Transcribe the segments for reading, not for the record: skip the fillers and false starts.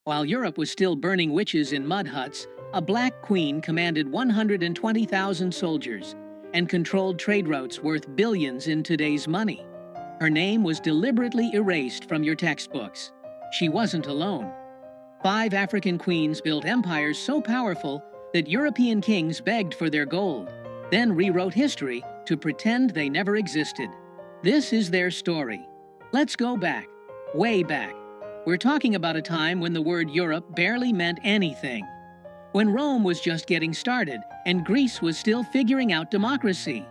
While Europe was still burning witches in mud huts, a black queen commanded 120,000 soldiers and controlled trade routes worth billions in today's money. Her name was deliberately erased from your textbooks. She wasn't alone. 5 African queens built empires so powerful that European kings begged for their gold, then rewrote history to pretend they never existed. This is their story. Let's go back, way back. We're talking about a time when the word Europe barely meant anything. When Rome was just getting started and Greece was still figuring out democracy.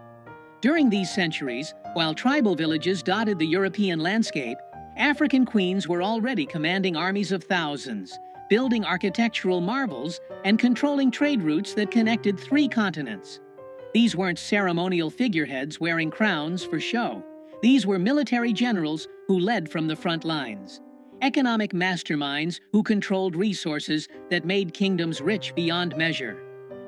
During these centuries, while tribal villages dotted the European landscape, African queens were already commanding armies of thousands, building architectural marvels, and controlling trade routes that connected 3 continents. These weren't ceremonial figureheads wearing crowns for show. These were military generals who led from the front lines. Economic masterminds who controlled resources that made kingdoms rich beyond measure.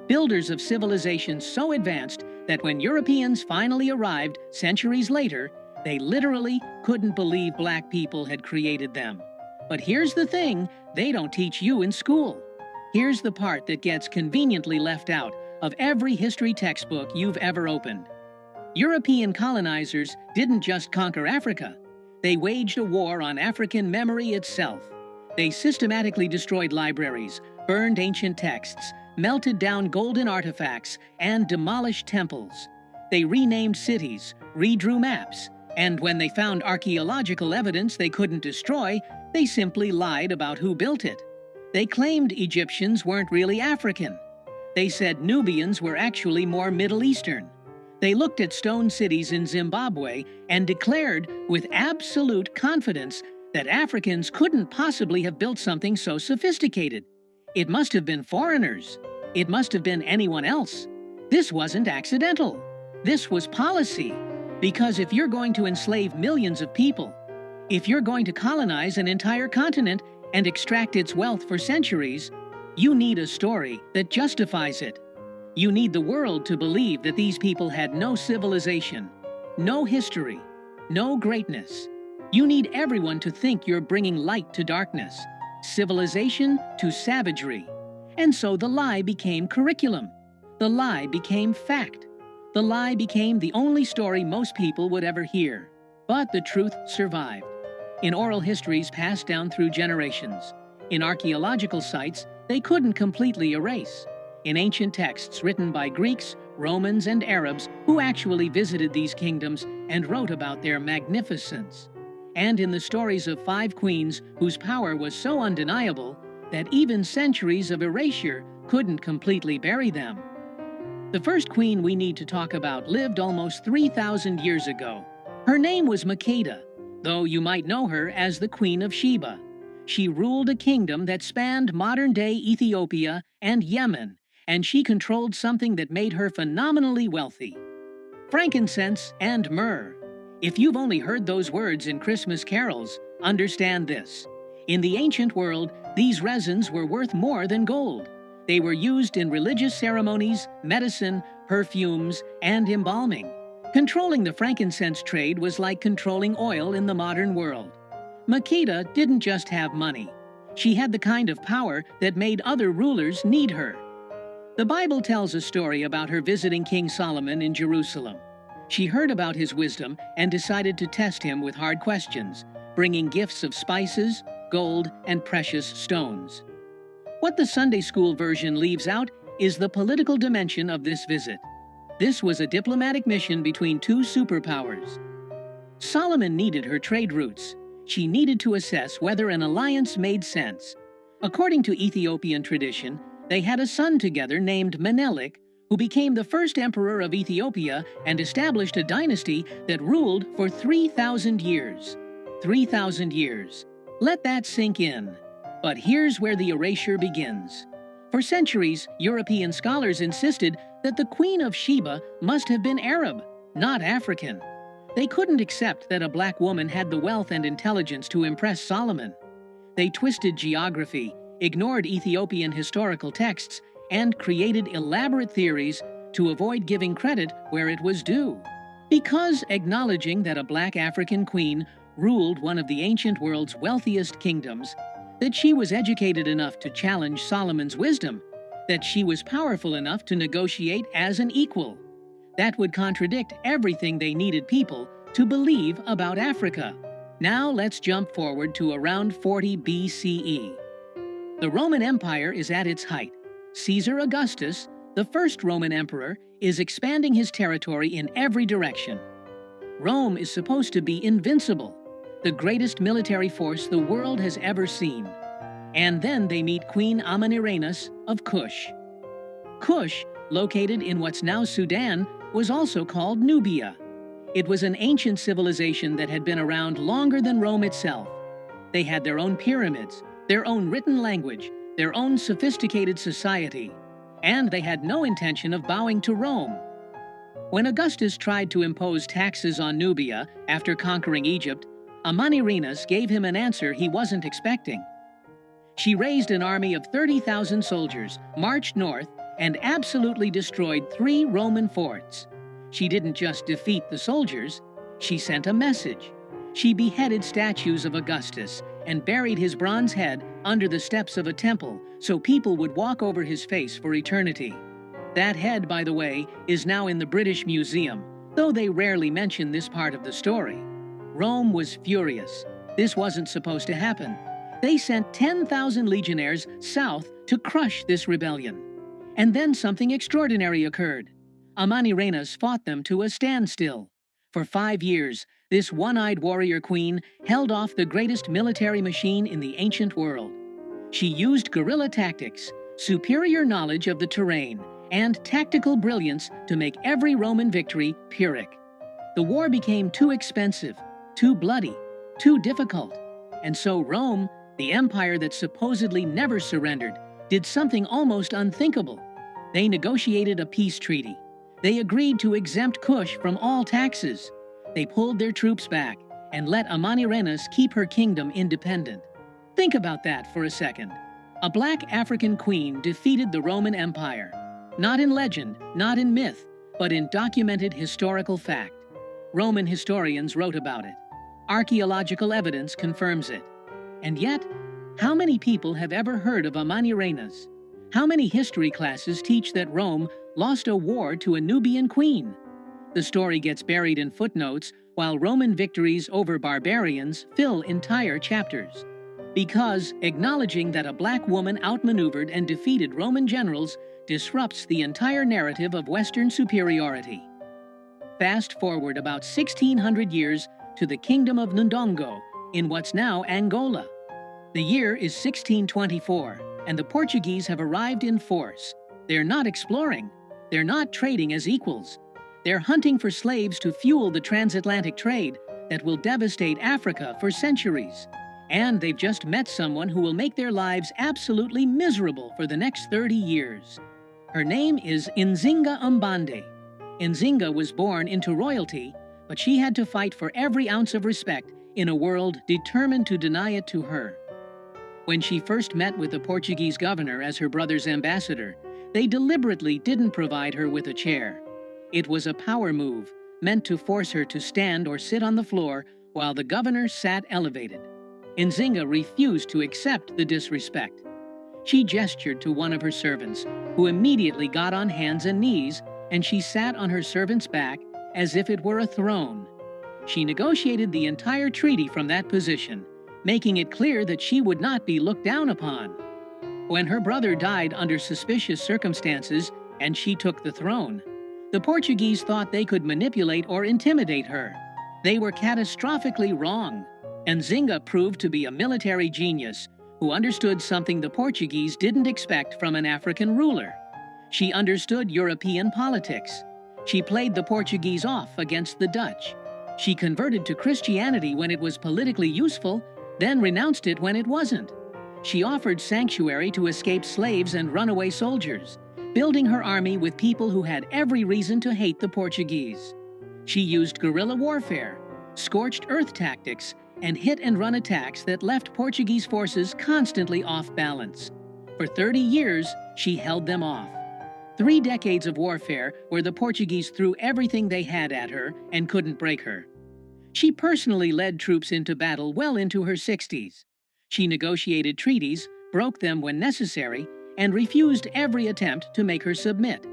Builders of civilizations so advanced that when Europeans finally arrived centuries later, they literally couldn't believe black people had created them. But here's the thing they don't teach you in school. Here's the part that gets conveniently left out of every history textbook you've ever opened. European colonizers didn't just conquer Africa. They waged a war on African memory itself. They systematically destroyed libraries, burned ancient texts, melted down golden artifacts, and demolished temples. They renamed cities, redrew maps, and when they found archaeological evidence they couldn't destroy, they simply lied about who built it. They claimed Egyptians weren't really African. They said Nubians were actually more Middle Eastern. They looked at stone cities in Zimbabwe and declared with absolute confidence that Africans couldn't possibly have built something so sophisticated. It must have been foreigners. It must have been anyone else. This wasn't accidental. This was policy. Because if you're going to enslave millions of people, if you're going to colonize an entire continent and extract its wealth for centuries, you need a story that justifies it. You need the world to believe that these people had no civilization, no history, no greatness. You need everyone to think you're bringing light to darkness, civilization to savagery. And so the lie became curriculum. The lie became fact. The lie became the only story most people would ever hear. But the truth survived. In oral histories passed down through generations. In archaeological sites they couldn't completely erase. In ancient texts written by Greeks, Romans, and Arabs who actually visited these kingdoms and wrote about their magnificence. And in the stories of 5 queens whose power was so undeniable that even centuries of erasure couldn't completely bury them. The first queen we need to talk about lived almost 3,000 years ago. Her name was Makeda, though you might know her as the Queen of Sheba. She ruled a kingdom that spanned modern-day Ethiopia and Yemen, and she controlled something that made her phenomenally wealthy: frankincense and myrrh. If you've only heard those words in Christmas carols, understand this. In the ancient world, these resins were worth more than gold. They were used in religious ceremonies, medicine, perfumes, and embalming. Controlling the frankincense trade was like controlling oil in the modern world. Makeda didn't just have money. She had the kind of power that made other rulers need her. The Bible tells a story about her visiting King Solomon in Jerusalem. She heard about his wisdom and decided to test him with hard questions, bringing gifts of spices, gold, and precious stones. What the Sunday school version leaves out is the political dimension of this visit. This was a diplomatic mission between 2 superpowers. Solomon needed her trade routes. She needed to assess whether an alliance made sense. According to Ethiopian tradition, they had a son together named Menelik, who became the first emperor of Ethiopia and established a dynasty that ruled for 3,000 years. 3,000 years. Let that sink in. But here's where the erasure begins. For centuries, European scholars insisted that the Queen of Sheba must have been Arab, not African. They couldn't accept that a black woman had the wealth and intelligence to impress Solomon. They twisted geography, ignored Ethiopian historical texts, and created elaborate theories to avoid giving credit where it was due. Because acknowledging that a black African queen ruled one of the ancient world's wealthiest kingdoms, that she was educated enough to challenge Solomon's wisdom, that she was powerful enough to negotiate as an equal. That would contradict everything they needed people to believe about Africa. Now let's jump forward to around 40 BCE. The Roman Empire is at its height. Caesar Augustus, the first Roman emperor, is expanding his territory in every direction. Rome is supposed to be invincible, the greatest military force the world has ever seen. And then they meet Queen Amanirenas of Kush. Kush, located in what's now Sudan, was also called Nubia. It was an ancient civilization that had been around longer than Rome itself. They had their own pyramids, their own written language, their own sophisticated society, and they had no intention of bowing to Rome. When Augustus tried to impose taxes on Nubia after conquering Egypt, Amanirenas gave him an answer he wasn't expecting. She raised an army of 30,000 soldiers, marched north, and absolutely destroyed 3 Roman forts. She didn't just defeat the soldiers, she sent a message. She beheaded statues of Augustus and buried his bronze head under the steps of a temple so people would walk over his face for eternity. That head, by the way, is now in the British Museum, though they rarely mention this part of the story. Rome was furious. This wasn't supposed to happen. They sent 10,000 legionnaires south to crush this rebellion. And then something extraordinary occurred. Amanirenas fought them to a standstill. For 5 years, this one-eyed warrior queen held off the greatest military machine in the ancient world. She used guerrilla tactics, superior knowledge of the terrain, and tactical brilliance to make every Roman victory Pyrrhic. The war became too expensive, too bloody, too difficult. And so Rome, the empire that supposedly never surrendered, did something almost unthinkable. They negotiated a peace treaty. They agreed to exempt Kush from all taxes. They pulled their troops back and let Amanirenas keep her kingdom independent. Think about that for a second. A black African queen defeated the Roman Empire. Not in legend, not in myth, but in documented historical fact. Roman historians wrote about it. Archaeological evidence confirms it. And yet, how many people have ever heard of Amanirenas? How many history classes teach that Rome lost a war to a Nubian queen? The story gets buried in footnotes, while Roman victories over barbarians fill entire chapters. Because acknowledging that a black woman outmaneuvered and defeated Roman generals disrupts the entire narrative of Western superiority. Fast forward about 1,600 years to the Kingdom of Ndongo in what's now Angola. The year is 1624, and the Portuguese have arrived in force. They're not exploring. They're not trading as equals. They're hunting for slaves to fuel the transatlantic trade that will devastate Africa for centuries. And they've just met someone who will make their lives absolutely miserable for the next 30 years. Her name is Nzinga Mbande. Nzinga was born into royalty, but she had to fight for every ounce of respect in a world determined to deny it to her. When she first met with the Portuguese governor as her brother's ambassador, they deliberately didn't provide her with a chair. It was a power move, meant to force her to stand or sit on the floor while the governor sat elevated. Nzinga refused to accept the disrespect. She gestured to one of her servants, who immediately got on hands and knees, and she sat on her servant's back as if it were a throne. She negotiated the entire treaty from that position, making it clear that she would not be looked down upon. When her brother died under suspicious circumstances and she took the throne, the Portuguese thought they could manipulate or intimidate her. They were catastrophically wrong. Nzinga proved to be a military genius who understood something the Portuguese didn't expect from an African ruler. She understood European politics. She played the Portuguese off against the Dutch. She converted to Christianity when it was politically useful, then renounced it when it wasn't. She offered sanctuary to escaped slaves and runaway soldiers, building her army with people who had every reason to hate the Portuguese. She used guerrilla warfare, scorched earth tactics, and hit-and-run attacks that left Portuguese forces constantly off balance. For 30 years, she held them off. 3 decades of warfare where the Portuguese threw everything they had at her and couldn't break her. She personally led troops into battle well into her 60s. She negotiated treaties, broke them when necessary, and refused every attempt to make her submit.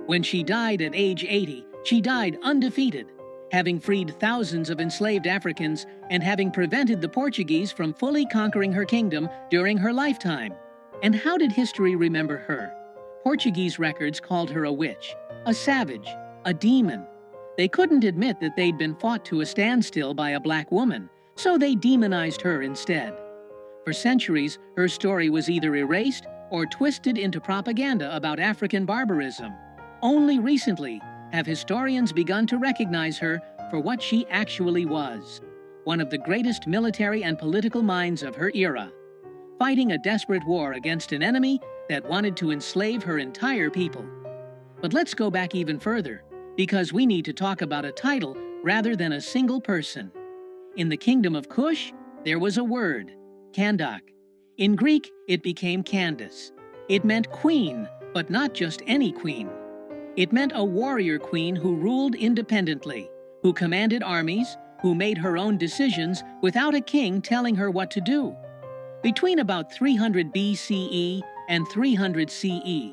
When she died at age 80, she died undefeated, having freed thousands of enslaved Africans and having prevented the Portuguese from fully conquering her kingdom during her lifetime. And how did history remember her? Portuguese records called her a witch, a savage, a demon. They couldn't admit that they'd been fought to a standstill by a black woman, so they demonized her instead. For centuries, her story was either erased or twisted into propaganda about African barbarism. Only recently have historians begun to recognize her for what she actually was, one of the greatest military and political minds of her era, fighting a desperate war against an enemy that wanted to enslave her entire people. But let's go back even further, because we need to talk about a title rather than a single person. In the kingdom of Kush, there was a word, Kandak. In Greek, it became Candace. It meant queen, but not just any queen. It meant a warrior queen who ruled independently, who commanded armies, who made her own decisions without a king telling her what to do. Between about 300 BCE and 300 CE,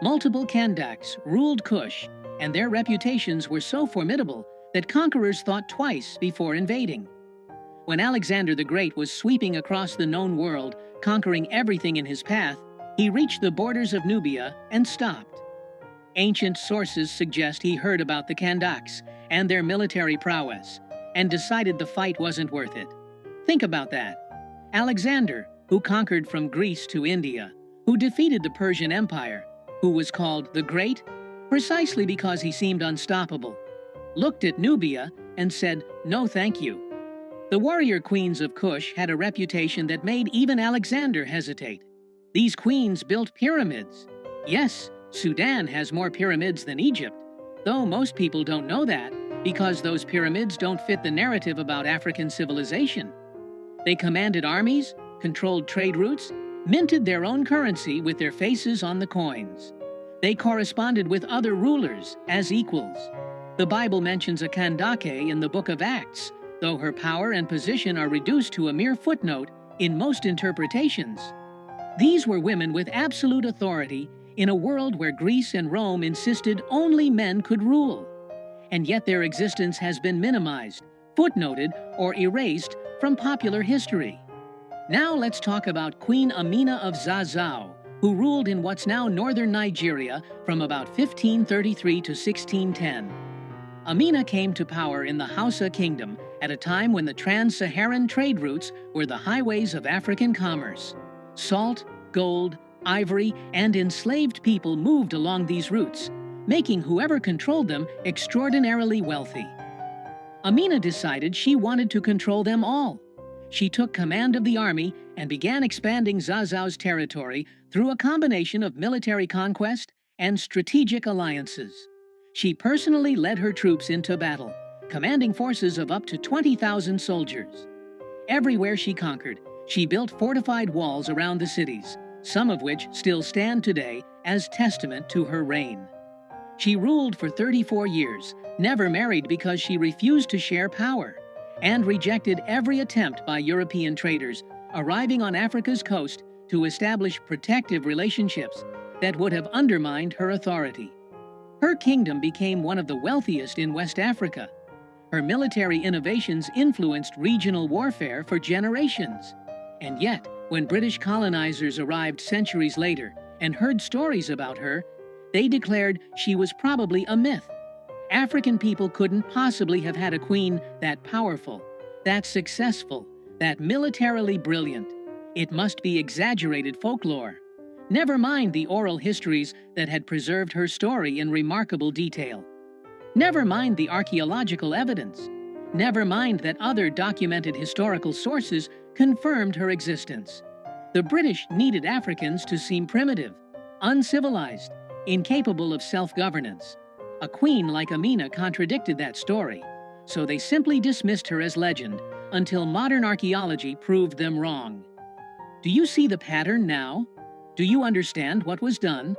multiple Kandaks ruled Kush, and their reputations were so formidable that conquerors thought twice before invading. When Alexander the Great was sweeping across the known world, conquering everything in his path, he reached the borders of Nubia and stopped. Ancient sources suggest he heard about the Kandaks and their military prowess, and decided the fight wasn't worth it. Think about that. Alexander, who conquered from Greece to India, who defeated the Persian Empire, who was called the Great, precisely because he seemed unstoppable, looked at Nubia and said, "No thank you." The warrior queens of Kush had a reputation that made even Alexander hesitate. These queens built pyramids. Yes, Sudan has more pyramids than Egypt, though most people don't know that because those pyramids don't fit the narrative about African civilization. They commanded armies, controlled trade routes, minted their own currency with their faces on the coins. They corresponded with other rulers as equals. The Bible mentions a Kandake in the book of Acts, though her power and position are reduced to a mere footnote in most interpretations. These were women with absolute authority in a world where Greece and Rome insisted only men could rule. And yet their existence has been minimized, footnoted, or erased from popular history. Now let's talk about Queen Amina of Zazzau, who ruled in what's now northern Nigeria from about 1533 to 1610. Amina came to power in the Hausa Kingdom at a time when the trans-Saharan trade routes were the highways of African commerce. Salt, gold, ivory, and enslaved people moved along these routes, making whoever controlled them extraordinarily wealthy. Amina decided she wanted to control them all. She took command of the army and began expanding Zazzau's territory through a combination of military conquest and strategic alliances. She personally led her troops into battle, commanding forces of up to 20,000 soldiers. Everywhere she conquered, she built fortified walls around the cities, some of which still stand today as testament to her reign. She ruled for 34 years, never married because she refused to share power, and rejected every attempt by European traders arriving on Africa's coast to establish protective relationships that would have undermined her authority. Her kingdom became one of the wealthiest in West Africa. Her military innovations influenced regional warfare for generations. And yet, when British colonizers arrived centuries later and heard stories about her, they declared she was probably a myth. African people couldn't possibly have had a queen that powerful, that successful, that militarily brilliant. It must be exaggerated folklore. Never mind the oral histories that had preserved her story in remarkable detail. Never mind the archaeological evidence. Never mind that other documented historical sources confirmed her existence. The British needed Africans to seem primitive, uncivilized, incapable of self-governance. A queen like Amina contradicted that story, so they simply dismissed her as legend until modern archaeology proved them wrong. Do you see the pattern now? Do you understand what was done?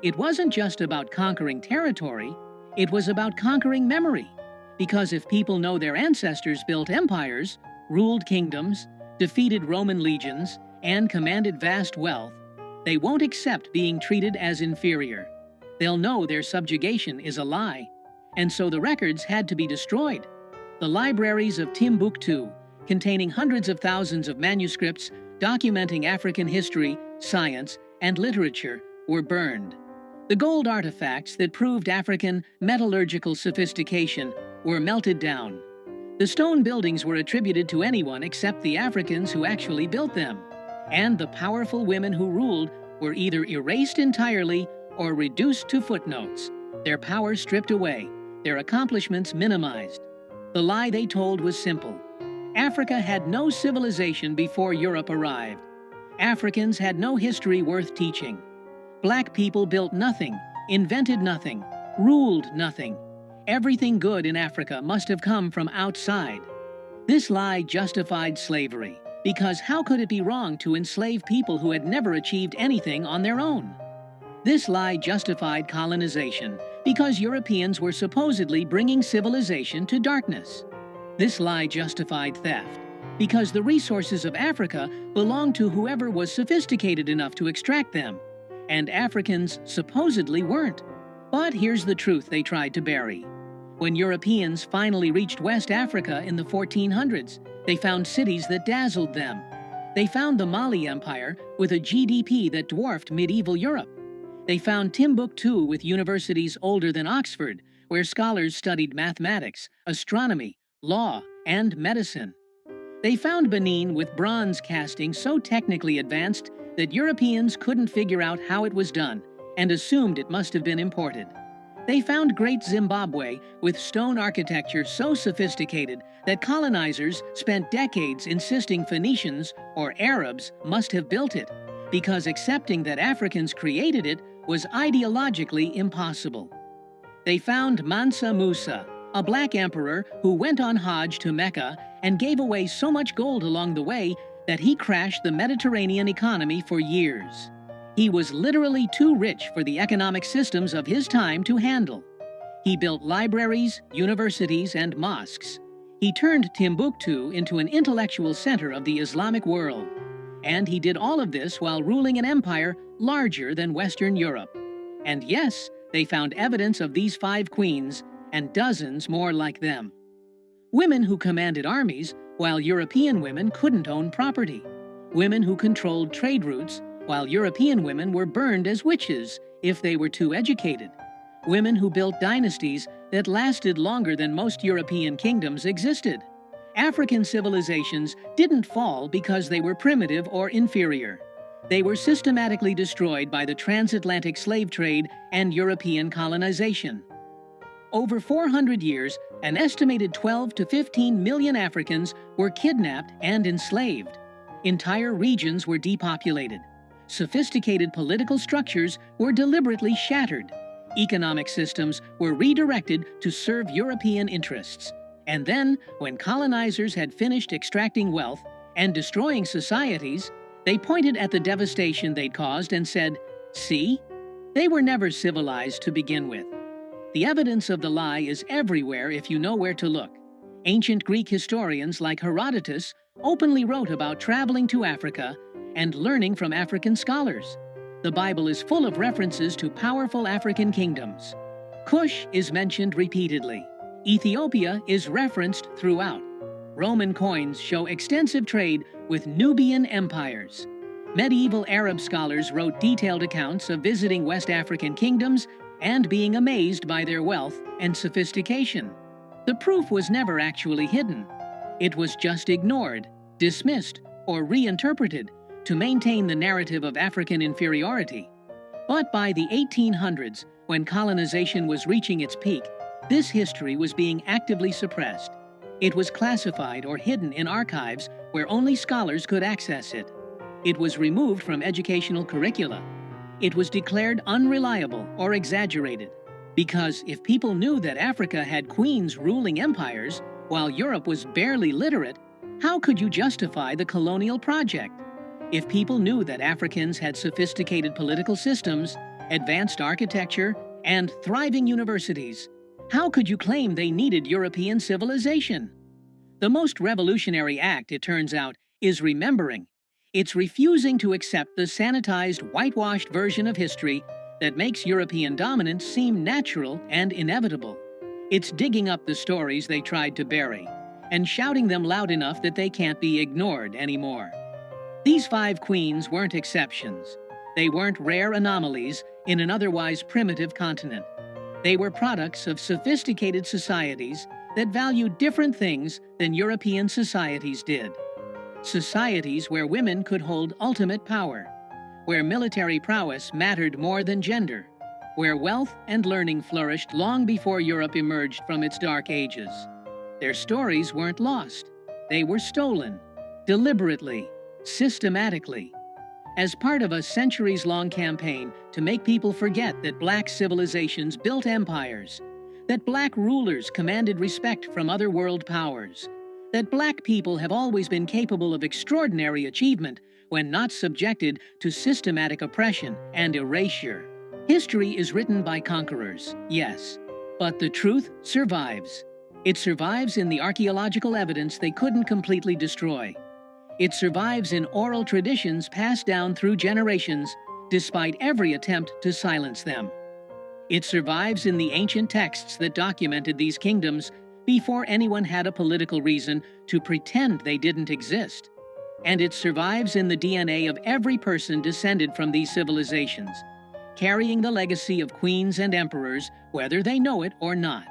It wasn't just about conquering territory, it was about conquering memory. Because if people know their ancestors built empires, ruled kingdoms, defeated Roman legions, and commanded vast wealth, they won't accept being treated as inferior. They'll know their subjugation is a lie, and so the records had to be destroyed. The libraries of Timbuktu, containing hundreds of thousands of manuscripts documenting African history, science, and literature, were burned. The gold artifacts that proved African metallurgical sophistication were melted down. The stone buildings were attributed to anyone except the Africans who actually built them, and the powerful women who ruled were either erased entirely or reduced to footnotes, their power stripped away, their accomplishments minimized. The lie they told was simple. Africa had no civilization before Europe arrived. Africans had no history worth teaching. Black people built nothing, invented nothing, ruled nothing. Everything good in Africa must have come from outside. This lie justified slavery, because how could it be wrong to enslave people who had never achieved anything on their own? This lie justified colonization, because Europeans were supposedly bringing civilization to darkness. This lie justified theft, because the resources of Africa belonged to whoever was sophisticated enough to extract them, and Africans supposedly weren't. But here's the truth they tried to bury. When Europeans finally reached West Africa in the 1400s, they found cities that dazzled them. They found the Mali Empire with a GDP that dwarfed medieval Europe. They found Timbuktu with universities older than Oxford, where scholars studied mathematics, astronomy, law, and medicine. They found Benin with bronze casting so technically advanced that Europeans couldn't figure out how it was done and assumed it must have been imported. They found Great Zimbabwe with stone architecture so sophisticated that colonizers spent decades insisting Phoenicians or Arabs must have built it, because accepting that Africans created it was ideologically impossible. They found Mansa Musa, a black emperor who went on Hajj to Mecca and gave away so much gold along the way that he crashed the Mediterranean economy for years. He was literally too rich for the economic systems of his time to handle. He built libraries, universities, and mosques. He turned Timbuktu into an intellectual center of the Islamic world. And he did all of this while ruling an empire larger than Western Europe. And yes, they found evidence of these 5 queens and dozens more like them. Women who commanded armies, while European women couldn't own property. Women who controlled trade routes, while European women were burned as witches if they were too educated. Women who built dynasties that lasted longer than most European kingdoms existed. African civilizations didn't fall because they were primitive or inferior. They were systematically destroyed by the transatlantic slave trade and European colonization. Over 400 years, an estimated 12 to 15 million Africans were kidnapped and enslaved. Entire regions were depopulated. Sophisticated political structures were deliberately shattered. Economic systems were redirected to serve European interests. And then, when colonizers had finished extracting wealth and destroying societies, they pointed at the devastation they'd caused and said, "See? They were never civilized to begin with." The evidence of the lie is everywhere if you know where to look. Ancient Greek historians like Herodotus openly wrote about traveling to Africa and learning from African scholars. The Bible is full of references to powerful African kingdoms. Cush is mentioned repeatedly. Ethiopia is referenced throughout. Roman coins show extensive trade with Nubian empires. Medieval Arab scholars wrote detailed accounts of visiting West African kingdoms and being amazed by their wealth and sophistication. The proof was never actually hidden. It was just ignored, dismissed, or reinterpreted to maintain the narrative of African inferiority. But by the 1800s, when colonization was reaching its peak, this history was being actively suppressed. It was classified or hidden in archives where only scholars could access it. It was removed from educational curricula. It was declared unreliable or exaggerated. Because if people knew that Africa had queens ruling empires, while Europe was barely literate, how could you justify the colonial project? If people knew that Africans had sophisticated political systems, advanced architecture, and thriving universities, how could you claim they needed European civilization? The most revolutionary act, it turns out, is remembering. It's refusing to accept the sanitized, whitewashed version of history that makes European dominance seem natural and inevitable. It's digging up the stories they tried to bury and shouting them loud enough that they can't be ignored anymore. These 5 queens weren't exceptions. They weren't rare anomalies in an otherwise primitive continent. They were products of sophisticated societies that valued different things than European societies did. Societies where women could hold ultimate power, where military prowess mattered more than gender, where wealth and learning flourished long before Europe emerged from its dark ages. Their stories weren't lost. They were stolen, deliberately, systematically, as part of a centuries-long campaign to make people forget that Black civilizations built empires, that Black rulers commanded respect from other world powers, that Black people have always been capable of extraordinary achievement when not subjected to systematic oppression and erasure. History is written by conquerors, yes, but the truth survives. It survives in the archaeological evidence they couldn't completely destroy. It survives in oral traditions passed down through generations, despite every attempt to silence them. It survives in the ancient texts that documented these kingdoms before anyone had a political reason to pretend they didn't exist. And it survives in the DNA of every person descended from these civilizations, carrying the legacy of queens and emperors, whether they know it or not.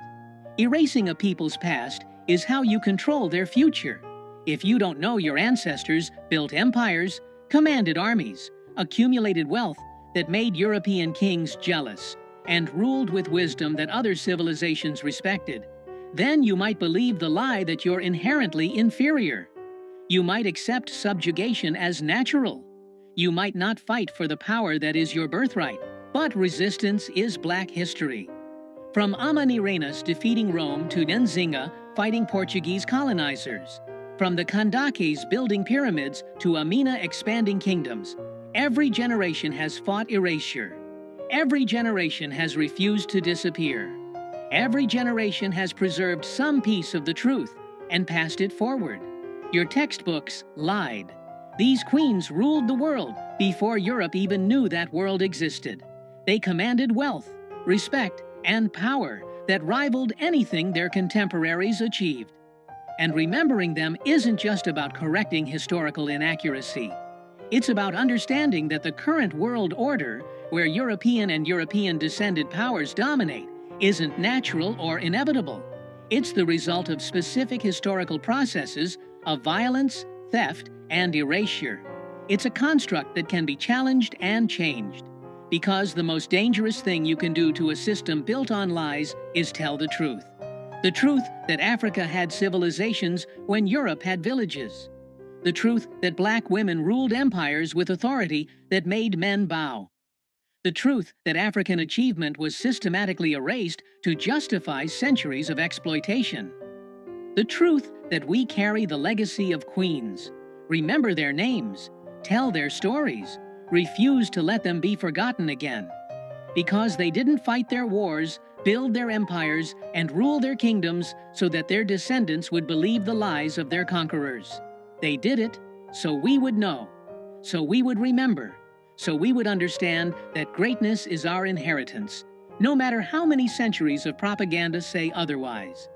Erasing a people's past is how you control their future. If you don't know your ancestors built empires, commanded armies, accumulated wealth that made European kings jealous, and ruled with wisdom that other civilizations respected, then you might believe the lie that you're inherently inferior. You might accept subjugation as natural. You might not fight for the power that is your birthright, but resistance is Black history. From Amanirenas defeating Rome to Nzinga fighting Portuguese colonizers, from the Kandakes building pyramids to Amina expanding kingdoms, every generation has fought erasure. Every generation has refused to disappear. Every generation has preserved some piece of the truth and passed it forward. Your textbooks lied. These queens ruled the world before Europe even knew that world existed. They commanded wealth, respect, and power that rivaled anything their contemporaries achieved. And remembering them isn't just about correcting historical inaccuracy. It's about understanding that the current world order, where European and European-descended powers dominate, isn't natural or inevitable. It's the result of specific historical processes of violence, theft, and erasure. It's a construct that can be challenged and changed. Because the most dangerous thing you can do to a system built on lies is tell the truth. The truth that Africa had civilizations when Europe had villages. The truth that Black women ruled empires with authority that made men bow. The truth that African achievement was systematically erased to justify centuries of exploitation. The truth that we carry the legacy of queens, remember their names, tell their stories, refuse to let them be forgotten again. Because they didn't fight their wars, build their empires, and rule their kingdoms so that their descendants would believe the lies of their conquerors. They did it so we would know, so we would remember, so we would understand that greatness is our inheritance, no matter how many centuries of propaganda say otherwise.